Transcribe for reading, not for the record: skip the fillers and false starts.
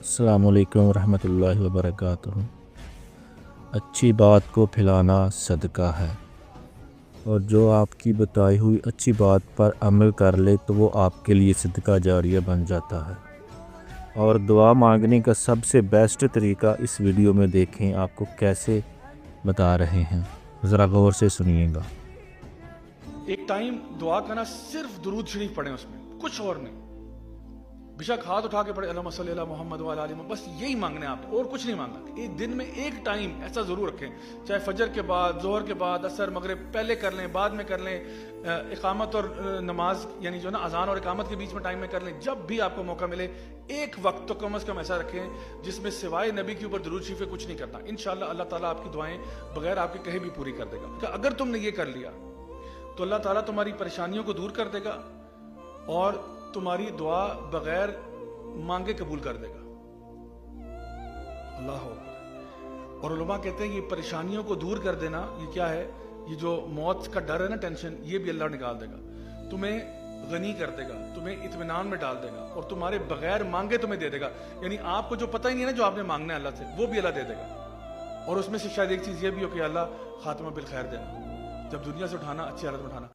अस्सलामु अलैकुम रहमतुल्लाहि व बरकातुहू। अच्छी बात को फैलाना सदका है, और जो आपकी बताई हुई अच्छी बात पर अमल कर ले तो वो आपके लिए सदका जारिया बन जाता है। और दुआ मांगने का सबसे बेस्ट तरीका इस वीडियो में देखें, आपको कैसे बता रहे हैं, ज़रा गौर से सुनिएगा। एक टाइम दुआ करना, सिर्फ दुरूद शरीफ पढ़ें, उसमें कुछ और नहीं। बेशक हाथ उठा के पढ़े अल्लाहुम्मा सल्ली अला मोहम्मद व अला आलि मोहम्मद, बस यही मांगना है आपने और कुछ नहीं मांगना। एक दिन में एक टाइम ऐसा जरूर रखें, चाहे फजर के बाद, जोहर के बाद, असर, मगरिब, पहले कर लें, बाद में कर लें, इकामत और नमाज यानी जो ना अजान और इकामत के बीच में टाइम में कर लें। जब भी आपको मौका मिले एक वक्त तो कम अज़ कम ऐसा रखें जिसमें सिवाय नबी के ऊपर दुरूद शरीफ कुछ नहीं करना। इंशाअल्लाह अल्लाह ताला आपकी दुआएं बगैर आपके कहीं भी पूरी कर देगा। अगर तुमने ये कर लिया तो अल्लाह ताला तुम्हारी परेशानियों को दूर कर देगा और तुम्हारी दुआ बगैर मांगे कबूल कर देगा। अल्लाह हो। और उलमा कहते हैं ये परेशानियों को दूर कर देना, ये क्या है, ये जो मौत का डर है ना, टेंशन, ये भी अल्लाह निकाल देगा। तुम्हें गनी कर देगा, तुम्हें इत्मीनान में डाल देगा और तुम्हारे बगैर मांगे तुम्हें दे देगा। यानी आपको जो पता ही नहीं है ना जो आपने मांगना है अल्लाह से, वो भी अल्लाह दे देगा। और उसमें से शायद एक चीज ये भी हो कि अल्लाह खात्मा बिल खैर देना, जब दुनिया से उठाना अच्छी हालत में उठाना।